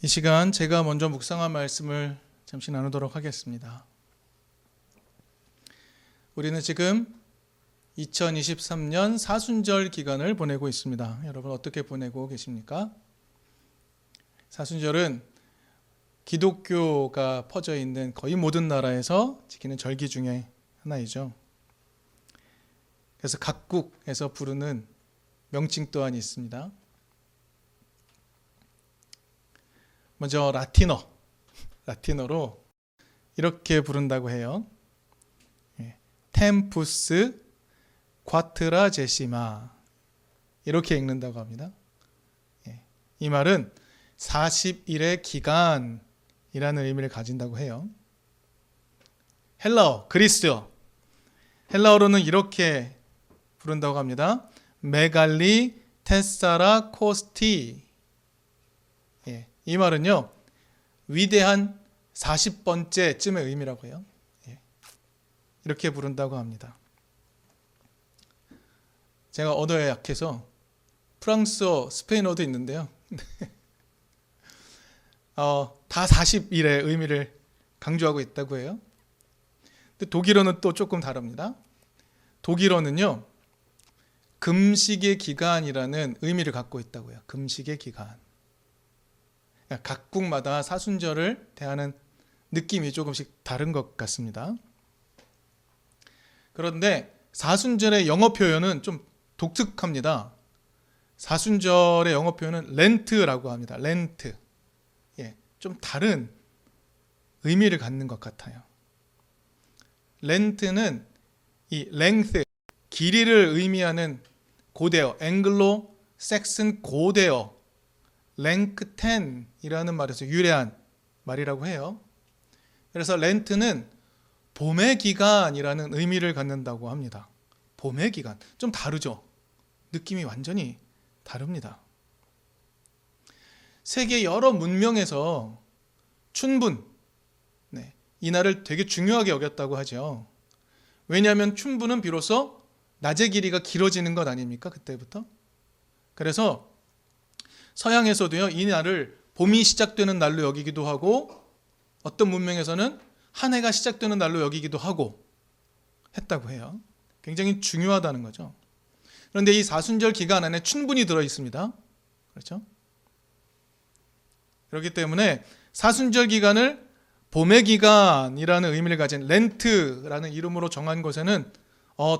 이 시간 제가 먼저 묵상한 말씀을 잠시 나누도록 하겠습니다. 우리는 지금 2023년 사순절 기간을 보내고 있습니다. 여러분 어떻게 보내고 계십니까? 사순절은 기독교가 퍼져 있는 거의 모든 나라에서 지키는 절기 중에 하나이죠. 그래서 각국에서 부르는 명칭 또한 있습니다. 먼저 라틴어로 이렇게 부른다고 해요. 템푸스 콰트라제시마 이렇게 읽는다고 합니다. 이 말은 40일의 기간이라는 의미를 가진다고 해요. 헬라어, 그리스어 헬라어로는 이렇게 부른다고 합니다. 메갈리 테사라 코스티. 이 말은요, 위대한 40번째쯤의 의미라고 해요. 이렇게 부른다고 합니다. 제가 언어에 약해서 프랑스어, 스페인어도 있는데요. 다 40일의 의미를 강조하고 있다고 해요. 근데 독일어는 또 조금 다릅니다. 독일어는요, 금식의 기간이라는 의미를 갖고 있다고요. 금식의 기간. 각국마다 사순절을 대하는 느낌이 조금씩 다른 것 같습니다. 그런데 사순절의 영어 표현은 좀 독특합니다. 사순절의 영어 표현은 렌트라고 합니다. 렌트. 좀 다른 의미를 갖는 것 같아요. 렌트는 이 length, 길이를 의미하는 고대어, 앵글로 섹슨 고대어 랭크텐이라는 말에서 유래한 말이라고 해요. 그래서 렌트는 봄의 기간이라는 의미를 갖는다고 합니다. 봄의 기간. 좀 다르죠? 느낌이 완전히 다릅니다. 세계 여러 문명에서 춘분, 이 날을 되게 중요하게 여겼다고 하죠. 왜냐하면 춘분은 비로소 낮의 길이가 길어지는 것 아닙니까? 그때부터. 그래서 서양에서도요, 이 날을 봄이 시작되는 날로 여기기도 하고 어떤 문명에서는 한 해가 시작되는 날로 여기기도 하고 했다고 해요. 굉장히 중요하다는 거죠. 그런데 이 사순절 기간 안에 춘분이 들어 있습니다. 그렇죠? 그렇기 때문에 사순절 기간을 봄의 기간이라는 의미를 가진 렌트라는 이름으로 정한 것에는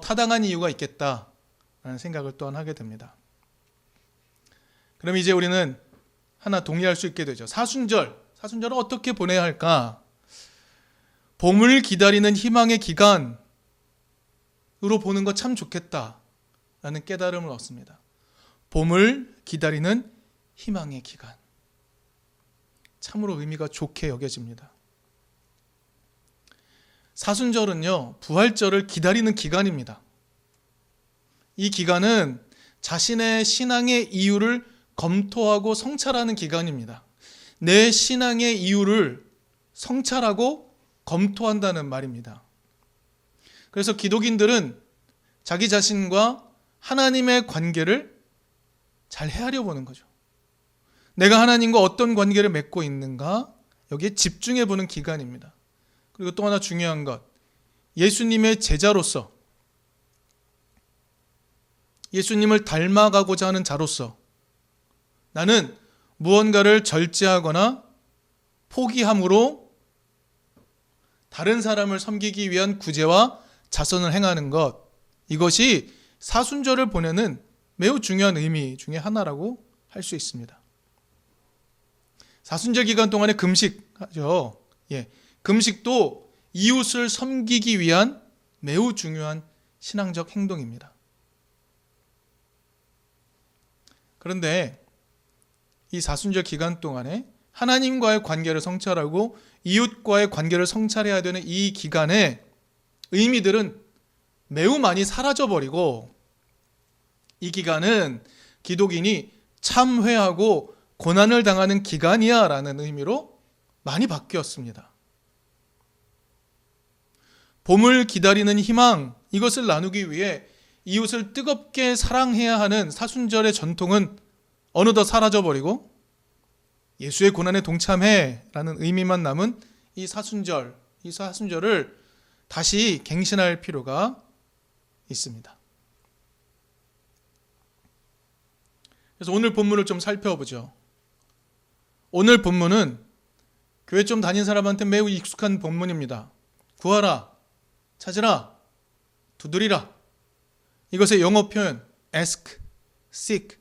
타당한 이유가 있겠다라는 생각을 또한 하게 됩니다. 그럼 이제 우리는 하나 동의할 수 있게 되죠. 사순절을 어떻게 보내야 할까? 봄을 기다리는 희망의 기간으로 보는 거 참 좋겠다라는 깨달음을 얻습니다. 봄을 기다리는 희망의 기간. 참으로 의미가 좋게 여겨집니다. 사순절은요, 부활절을 기다리는 기간입니다. 이 기간은 자신의 신앙의 이유를 검토하고 성찰하는 기간입니다. 내 신앙의 이유를 성찰하고 검토한다는 말입니다. 그래서 기독인들은 자기 자신과 하나님의 관계를 잘 헤아려 보는 거죠. 내가 하나님과 어떤 관계를 맺고 있는가? 여기에 집중해 보는 기간입니다. 그리고 또 하나 중요한 것, 예수님의 제자로서, 예수님을 닮아가고자 하는 자로서 나는 무언가를 절제하거나 포기함으로 다른 사람을 섬기기 위한 구제와 자선을 행하는 것, 이것이 사순절을 보내는 매우 중요한 의미 중에 하나라고 할 수 있습니다. 사순절 기간 동안에 금식하죠. 금식도 이웃을 섬기기 위한 매우 중요한 신앙적 행동입니다. 그런데 이 사순절 기간 동안에 하나님과의 관계를 성찰하고 이웃과의 관계를 성찰해야 되는 이 기간에 의미들은 매우 많이 사라져버리고 이 기간은 기독인이 참회하고 고난을 당하는 기간이야 라는 의미로 많이 바뀌었습니다. 봄을 기다리는 희망, 이것을 나누기 위해 이웃을 뜨겁게 사랑해야 하는 사순절의 전통은 어느덧 사라져버리고 예수의 고난에 동참해라는 의미만 남은 이 사순절을 다시 갱신할 필요가 있습니다. 그래서 오늘 본문을 좀 살펴보죠. 오늘 본문은 교회 좀 다닌 사람한테 매우 익숙한 본문입니다. 구하라, 찾으라, 두드리라. 이것의 영어 표현 ask, seek,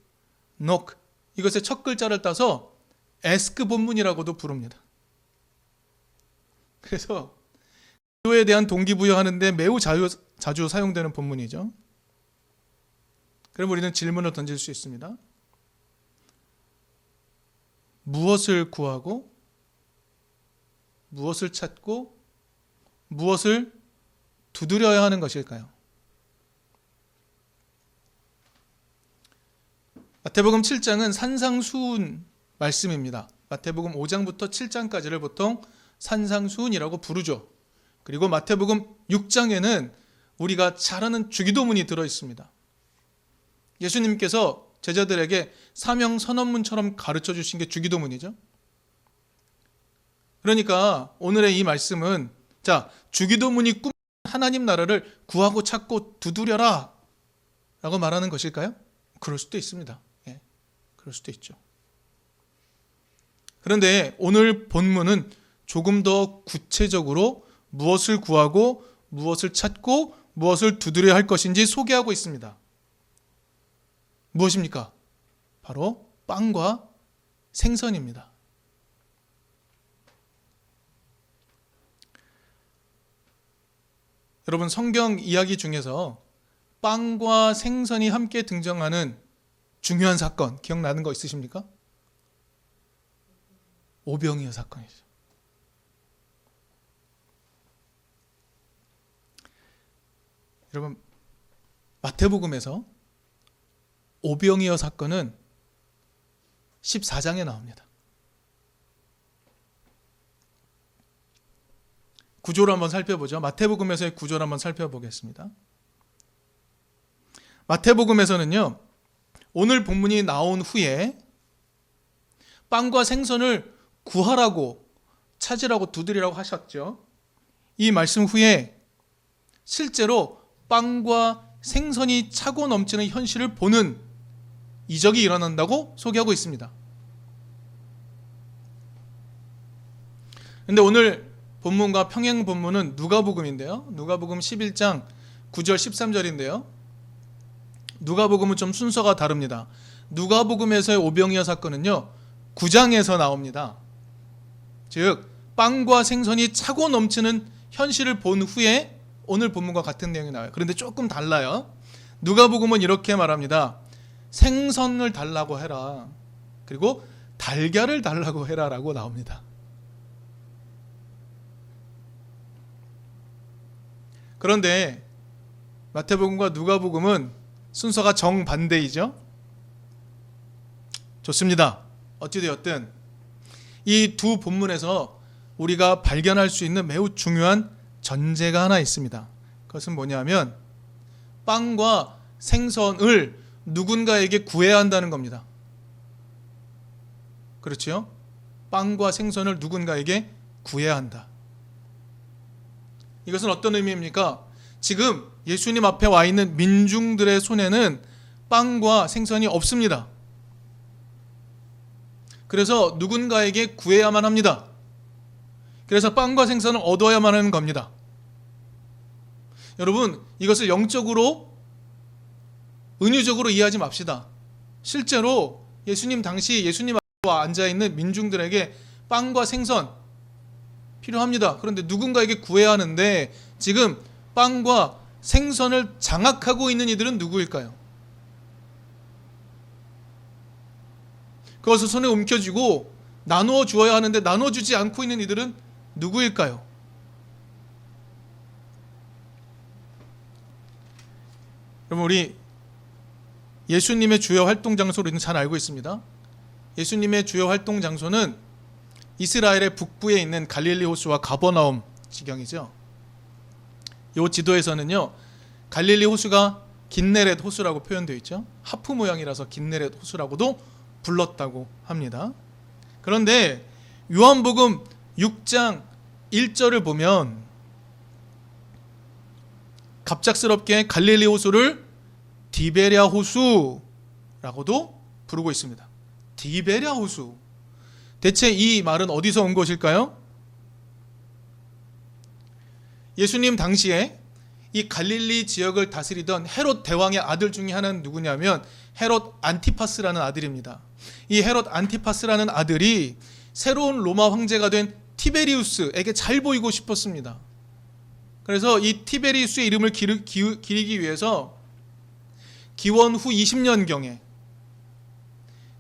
knock, 이것의 첫 글자를 따서 ask 본문이라고도 부릅니다. 그래서 기도에 대한 동기부여하는데 매우 자주 사용되는 본문이죠. 그럼 우리는 질문을 던질 수 있습니다. 무엇을 구하고, 무엇을 찾고, 무엇을 두드려야 하는 것일까요? 마태복음 7장은 산상수훈 말씀입니다. 마태복음 5장부터 7장까지를 보통 산상수훈이라고 부르죠. 그리고 마태복음 6장에는 우리가 잘 아는 주기도문이 들어 있습니다. 예수님께서 제자들에게 사명 선언문처럼 가르쳐 주신 게 주기도문이죠. 그러니까 오늘의 이 말씀은 주기도문이 꿈 하나님 나라를 구하고 찾고 두드려라 라고 말하는 것일까요? 그럴 수도 있습니다. 그럴 수도 있죠. 그런데 오늘 본문은 조금 더 구체적으로 무엇을 구하고 무엇을 찾고 무엇을 두드려야 할 것인지 소개하고 있습니다. 무엇입니까? 바로 빵과 생선입니다. 여러분, 성경 이야기 중에서 빵과 생선이 함께 등장하는 중요한 사건 기억나는 거 있으십니까? 오병이어 사건이죠. 여러분, 마태복음에서 오병이어 사건은 14장에 나옵니다. 구조를 한번 살펴보죠. 마태복음에서의 구조를 한번 살펴보겠습니다. 마태복음에서는요, 오늘 본문이 나온 후에 빵과 생선을 구하라고, 찾으라고, 두드리라고 하셨죠. 이 말씀 후에 실제로 빵과 생선이 차고 넘치는 현실을 보는 이적이 일어난다고 소개하고 있습니다. 그런데 오늘 본문과 평행 본문은 누가복음인데요. 누가복음 11장 9절 13절인데요. 누가복음은 좀 순서가 다릅니다. 누가복음에서의 오병이어 사건은요, 9장에서 나옵니다. 즉 빵과 생선이 차고 넘치는 현실을 본 후에 오늘 본문과 같은 내용이 나와요. 그런데 조금 달라요. 누가복음은 이렇게 말합니다. 생선을 달라고 해라. 그리고 달걀을 달라고 해라 라고 나옵니다. 그런데 마태복음과 누가복음은 순서가 정반대이죠. 좋습니다. 어찌되었든 이 두 본문에서 우리가 발견할 수 있는 매우 중요한 전제가 하나 있습니다. 그것은 뭐냐면 빵과 생선을 누군가에게 구해야 한다는 겁니다. 그렇죠? 빵과 생선을 누군가에게 구해야 한다. 이것은 어떤 의미입니까? 지금 예수님 앞에 와 있는 민중들의 손에는 빵과 생선이 없습니다. 그래서 누군가에게 구해야만 합니다. 그래서 빵과 생선을 얻어야만 하는 겁니다. 여러분, 이것을 영적으로, 은유적으로 이해하지 맙시다. 실제로 예수님 당시 예수님 앞에 앉아있는 민중들에게 빵과 생선 필요합니다. 그런데 누군가에게 구해야 하는데 지금 빵과 생선을 장악하고 있는 이들은 누구일까요? 그것을 손에 움켜쥐고 나누어 주어야 하는데 나눠주지 않고 있는 이들은 누구일까요? 여러분, 우리 예수님의 주요 활동 장소로 우리는 잘 알고 있습니다. 예수님의 주요 활동 장소는 이스라엘의 북부에 있는 갈릴리 호수와 가버나움 지경이죠. 이 지도에서는요, 갈릴리 호수가 긴네렛 호수라고 표현되어 있죠. 하프 모양이라서 긴네렛 호수라고도 불렀다고 합니다. 그런데 요한복음 6장 1절을 보면 갑작스럽게 갈릴리 호수를 디베랴 호수라고도 부르고 있습니다. 디베랴 호수. 대체 이 말은 어디서 온 것일까요? 예수님 당시에 이 갈릴리 지역을 다스리던 헤롯 대왕의 아들 중에 하나는 누구냐면 헤롯 안티파스라는 아들입니다. 이 헤롯 안티파스라는 아들이 새로운 로마 황제가 된 티베리우스에게 잘 보이고 싶었습니다. 그래서 이 티베리우스의 이름을 기리기 위해서 기원 후 20년경에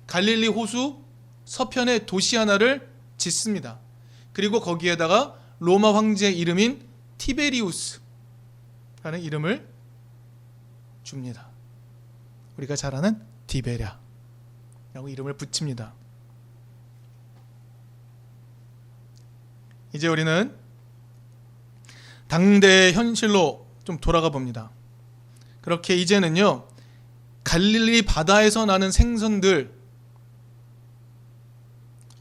갈릴리 호수 서편에 도시 하나를 짓습니다. 그리고 거기에다가 로마 황제의 이름인 티베리우스라는 이름을 줍니다. 우리가 잘 아는 디베랴라고 이름을 붙입니다. 이제 우리는 당대의 현실로 좀 돌아가 봅니다. 그렇게 이제는요, 갈릴리 바다에서 나는 생선들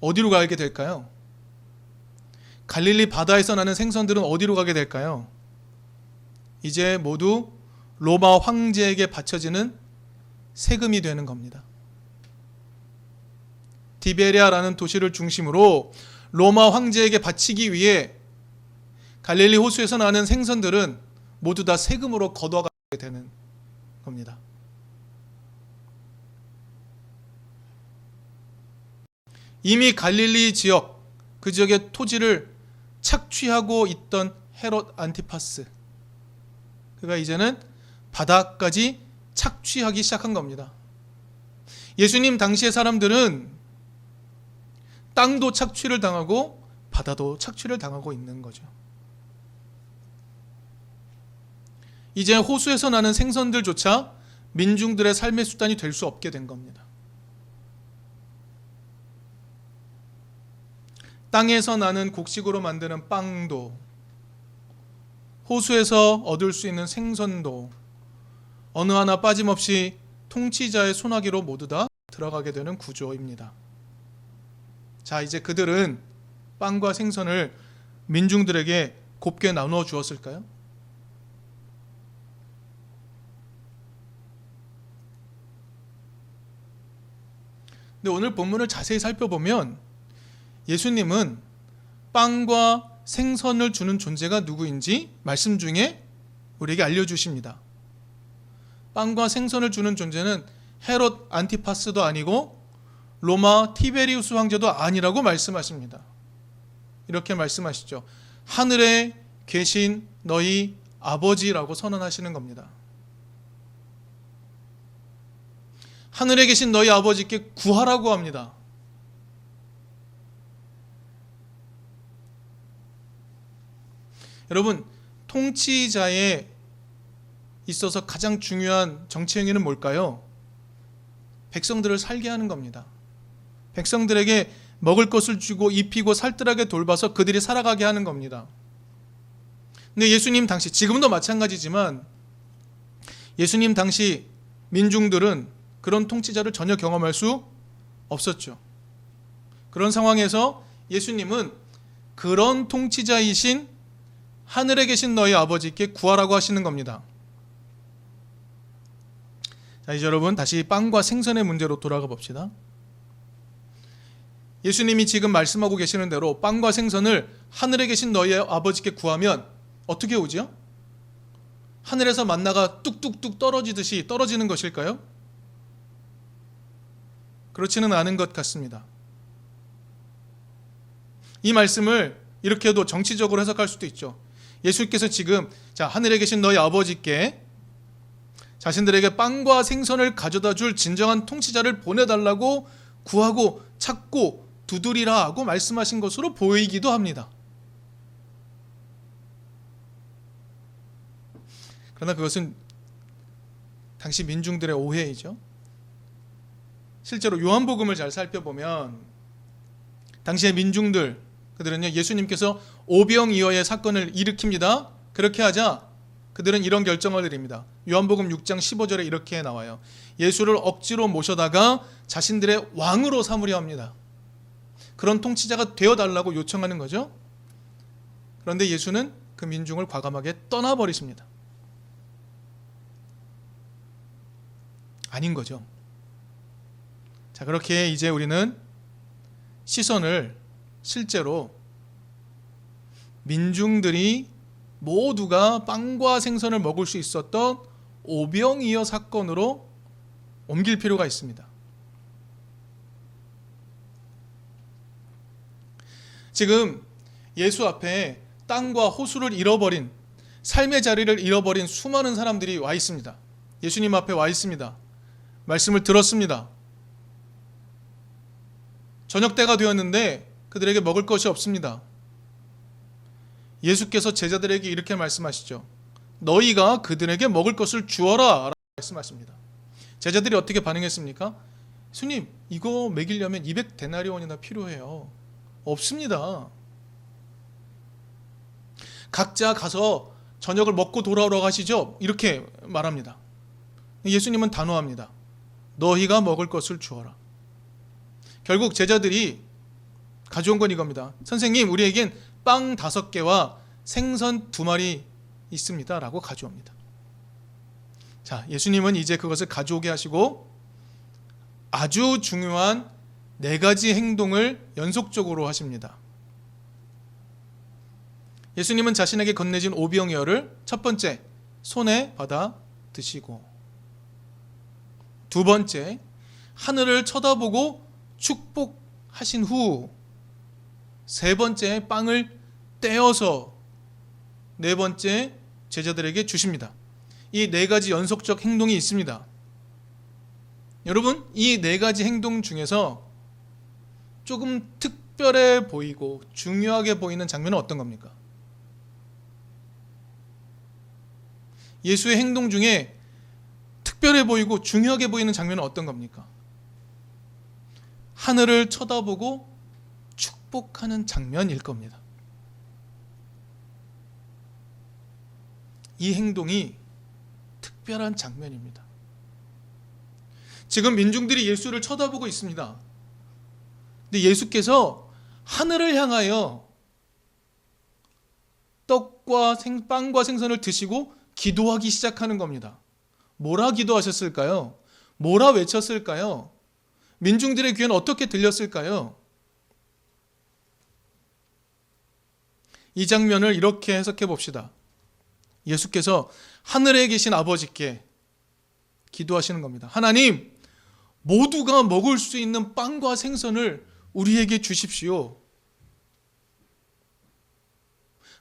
어디로 가게 될까요? 갈릴리 바다에서 나는 생선들은 어디로 가게 될까요? 이제 모두 로마 황제에게 바쳐지는 세금이 되는 겁니다. 디베랴라는 도시를 중심으로 로마 황제에게 바치기 위해 갈릴리 호수에서 나는 생선들은 모두 다 세금으로 걷어가게 되는 겁니다. 이미 갈릴리 지역, 그 지역의 토지를 착취하고 있던 헤롯 안티파스, 그가 이제는 바다까지 착취하기 시작한 겁니다. 예수님 당시의 사람들은 땅도 착취를 당하고 바다도 착취를 당하고 있는 거죠. 이제 호수에서 나는 생선들조차 민중들의 삶의 수단이 될 수 없게 된 겁니다. 땅에서 나는 곡식으로 만드는 빵도, 호수에서 얻을 수 있는 생선도 어느 하나 빠짐없이 통치자의 손아귀로 모두 다 들어가게 되는 구조입니다. 자, 이제 그들은 빵과 생선을 민중들에게 곱게 나누어 주었을까요? 근데 오늘 본문을 자세히 살펴보면 예수님은 빵과 생선을 주는 존재가 누구인지 말씀 중에 우리에게 알려주십니다. 빵과 생선을 주는 존재는 헤롯 안티파스도 아니고 로마 티베리우스 황제도 아니라고 말씀하십니다. 이렇게 말씀하시죠. 하늘에 계신 너희 아버지라고 선언하시는 겁니다. 하늘에 계신 너희 아버지께 구하라고 합니다. 여러분, 통치자에 있어서 가장 중요한 정치 행위는 뭘까요? 백성들을 살게 하는 겁니다. 백성들에게 먹을 것을 주고 입히고 살뜰하게 돌봐서 그들이 살아가게 하는 겁니다. 근데 예수님 당시, 지금도 마찬가지지만 예수님 당시 민중들은 그런 통치자를 전혀 경험할 수 없었죠. 그런 상황에서 예수님은 그런 통치자이신 하늘에 계신 너희 아버지께 구하라고 하시는 겁니다. 자, 이제 여러분 다시 빵과 생선의 문제로 돌아가 봅시다. 예수님이 지금 말씀하고 계시는 대로 빵과 생선을 하늘에 계신 너희 아버지께 구하면 어떻게 오죠? 하늘에서 만나가 뚝뚝뚝 떨어지듯이 떨어지는 것일까요? 그렇지는 않은 것 같습니다. 이 말씀을 이렇게도 정치적으로 해석할 수도 있죠. 예수께서 지금 하늘에 계신 너희 아버지께 자신들에게 빵과 생선을 가져다 줄 진정한 통치자를 보내달라고 구하고 찾고 두드리라 하고 말씀하신 것으로 보이기도 합니다. 그러나 그것은 당시 민중들의 오해이죠. 실제로 요한복음을 잘 살펴보면 당시의 민중들, 그들은요, 예수님께서 오병이어의 사건을 일으킵니다. 그렇게 하자 그들은 이런 결정을 내립니다. 요한복음 6장 15절에 이렇게 나와요. 예수를 억지로 모셔다가 자신들의 왕으로 삼으려 합니다. 그런 통치자가 되어달라고 요청하는 거죠. 그런데 예수는 그 민중을 과감하게 떠나버리십니다. 아닌 거죠. 자, 그렇게 이제 우리는 시선을 실제로 민중들이 모두가 빵과 생선을 먹을 수 있었던 오병이어 사건으로 옮길 필요가 있습니다. 지금 예수 앞에 땅과 호수를 잃어버린, 삶의 자리를 잃어버린 수많은 사람들이 와 있습니다. 예수님 앞에 와 있습니다. 말씀을 들었습니다. 저녁 때가 되었는데 그들에게 먹을 것이 없습니다. 예수께서 제자들에게 이렇게 말씀하시죠. 너희가 그들에게 먹을 것을 주어라 라고 말씀하십니다. 제자들이 어떻게 반응했습니까? 예수님, 이거 먹이려면 200데나리온이나 필요해요. 없습니다. 각자 가서 저녁을 먹고 돌아오라고 하시죠. 이렇게 말합니다. 예수님은 단호합니다. 너희가 먹을 것을 주어라. 결국 제자들이 가져온 건 이겁니다. 선생님, 우리에겐 빵 5개와 생선 2마리 있습니다 라고 가져옵니다. 자, 예수님은 이제 그것을 가져오게 하시고 아주 중요한 4가지 행동을 연속적으로 하십니다. 예수님은 자신에게 건네진 오병이어를 첫 번째, 손에 받아 드시고, 두 번째, 하늘을 쳐다보고 축복하신 후, 세 번째, 빵을 떼어서 네 번째, 제자들에게 주십니다. 이 4가지 연속적 행동이 있습니다. 여러분, 이 4가지 행동 중에서 조금 특별해 보이고 중요하게 보이는 장면은 어떤 겁니까? 예수의 행동 중에 특별해 보이고 중요하게 보이는 장면은 어떤 겁니까? 하늘을 쳐다보고 축복하는 장면일 겁니다. 이 행동이 특별한 장면입니다. 지금 민중들이 예수를 쳐다보고 있습니다. 근데 예수께서 하늘을 향하여 떡과 빵과 생선을 드시고 기도하기 시작하는 겁니다. 뭐라 기도하셨을까요? 뭐라 외쳤을까요? 민중들의 귀에는 어떻게 들렸을까요? 이 장면을 이렇게 해석해 봅시다. 예수께서 하늘에 계신 아버지께 기도하시는 겁니다. 하나님, 모두가 먹을 수 있는 빵과 생선을 우리에게 주십시오.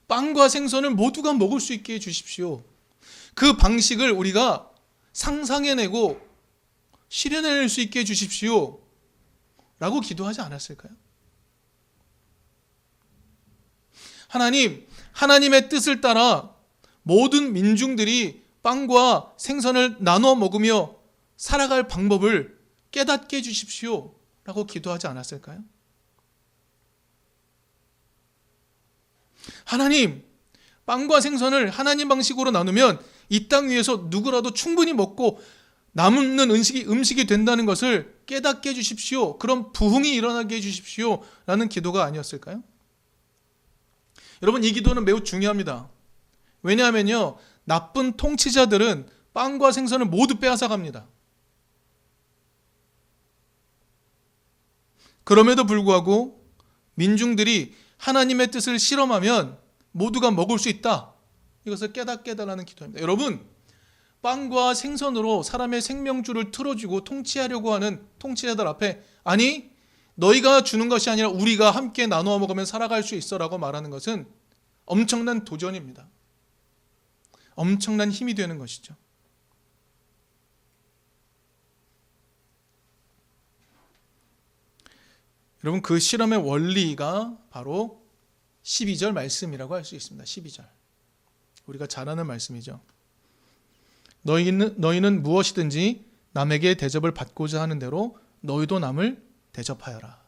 빵과 생선을 모두가 먹을 수 있게 해주십시오. 그 방식을 우리가 상상해내고 실현해낼 수 있게 해주십시오 라고 기도하지 않았을까요? 하나님, 하나님의 뜻을 따라 모든 민중들이 빵과 생선을 나눠 먹으며 살아갈 방법을 깨닫게 해주십시오 라고 기도하지 않았을까요? 하나님, 빵과 생선을 하나님 방식으로 나누면 이 땅 위에서 누구라도 충분히 먹고 남는 음식이 된다는 것을 깨닫게 해주십시오. 그런 부흥이 일어나게 해주십시오 라는 기도가 아니었을까요? 여러분, 이 기도는 매우 중요합니다. 왜냐하면요, 나쁜 통치자들은 빵과 생선을 모두 빼앗아 갑니다. 그럼에도 불구하고 민중들이 하나님의 뜻을 실험하면 모두가 먹을 수 있다. 이것을 깨닫게 해달라는 기도입니다. 여러분, 빵과 생선으로 사람의 생명줄을 틀어주고 통치하려고 하는 통치자들 앞에, 아니, 너희가 주는 것이 아니라 우리가 함께 나누어 먹으면 살아갈 수 있어 라고 말하는 것은 엄청난 도전입니다. 엄청난 힘이 되는 것이죠. 여러분, 그 실험의 원리가 바로 12절 말씀이라고 할 수 있습니다. 12절. 우리가 잘 아는 말씀이죠. 너희는 무엇이든지 남에게 대접을 받고자 하는 대로 너희도 남을 대접하여라.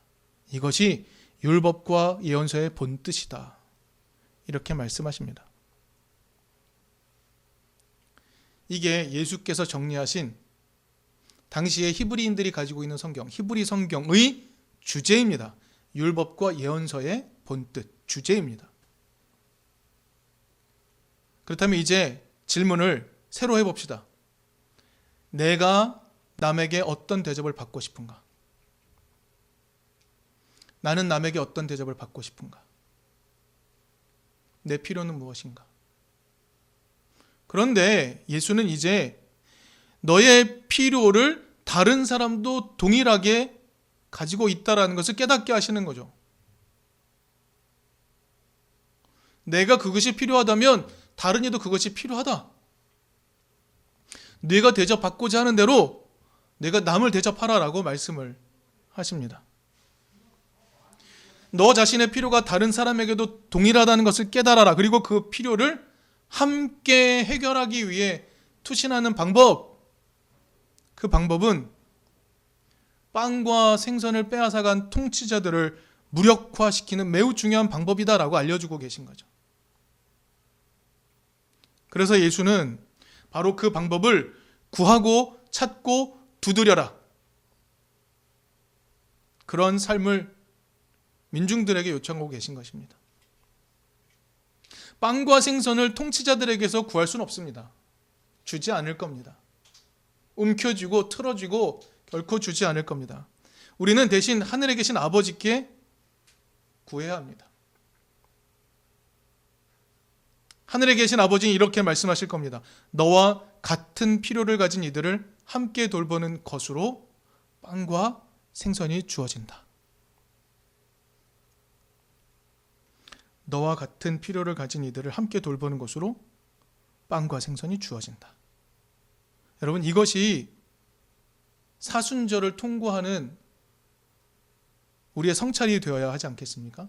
이것이 율법과 예언서의 본뜻이다. 이렇게 말씀하십니다. 이게 예수께서 정리하신 당시에 히브리인들이 가지고 있는 성경, 히브리 성경의 주제입니다. 율법과 예언서의 본뜻, 주제입니다. 그렇다면 이제 질문을 새로 해봅시다. 내가 남에게 어떤 대접을 받고 싶은가? 나는 남에게 어떤 대접을 받고 싶은가? 내 필요는 무엇인가? 그런데 예수는 이제 너의 필요를 다른 사람도 동일하게 가지고 있다라는 것을 깨닫게 하시는 거죠. 내가 그것이 필요하다면 다른 이도 그것이 필요하다. 네가 대접받고자 하는 대로 내가 남을 대접하라라고 말씀을 하십니다. 너 자신의 필요가 다른 사람에게도 동일하다는 것을 깨달아라. 그리고 그 필요를 함께 해결하기 위해 투신하는 방법, 그 방법은 빵과 생선을 빼앗아간 통치자들을 무력화시키는 매우 중요한 방법이다라고 알려주고 계신 거죠. 그래서 예수는 바로 그 방법을 구하고 찾고 두드려라. 그런 삶을 민중들에게 요청하고 계신 것입니다. 빵과 생선을 통치자들에게서 구할 수는 없습니다. 주지 않을 겁니다. 움켜쥐고 틀어쥐고 결코 주지 않을 겁니다. 우리는 대신 하늘에 계신 아버지께 구해야 합니다. 하늘에 계신 아버지는 이렇게 말씀하실 겁니다. 너와 같은 필요를 가진 이들을 함께 돌보는 것으로 빵과 생선이 주어진다. 너와 같은 필요를 가진 이들을 함께 돌보는 것으로 빵과 생선이 주어진다. 여러분, 이것이 사순절을 통과하는 우리의 성찰이 되어야 하지 않겠습니까?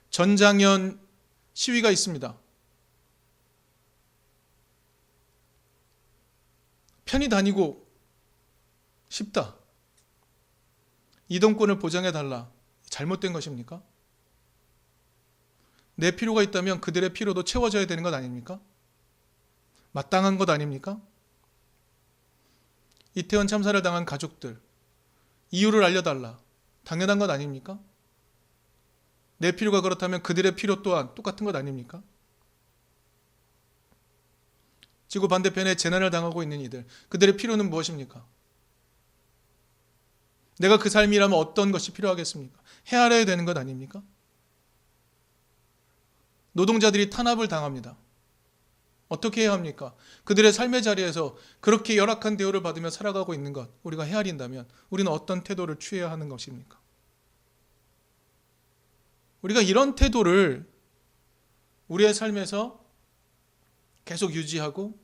전장현 시위가 있습니다. 편히 다니고 싶다. 이동권을 보장해달라. 잘못된 것입니까? 내 필요가 있다면 그들의 필요도 채워져야 되는 것 아닙니까? 마땅한 것 아닙니까? 이태원 참사를 당한 가족들, 이유를 알려달라. 당연한 것 아닙니까? 내 필요가 그렇다면 그들의 필요 또한 똑같은 것 아닙니까? 지구 반대편에 재난을 당하고 있는 이들, 그들의 필요는 무엇입니까? 내가 그 삶이라면 어떤 것이 필요하겠습니까? 헤아려야 되는 것 아닙니까? 노동자들이 탄압을 당합니다. 어떻게 해야 합니까? 그들의 삶의 자리에서 그렇게 열악한 대우를 받으며 살아가고 있는 것, 우리가 헤아린다면 우리는 어떤 태도를 취해야 하는 것입니까? 우리가 이런 태도를 우리의 삶에서 계속 유지하고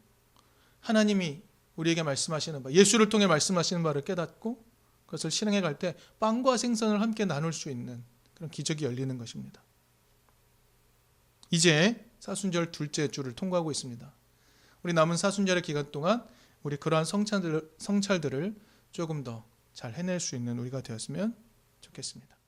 하나님이 우리에게 말씀하시는 바, 예수를 통해 말씀하시는 바를 깨닫고 그것을 실행해 갈 때 빵과 생선을 함께 나눌 수 있는 그런 기적이 열리는 것입니다. 이제 사순절 둘째 주를 통과하고 있습니다. 우리 남은 사순절의 기간 동안 우리 그러한 성찰들을 조금 더 잘 해낼 수 있는 우리가 되었으면 좋겠습니다.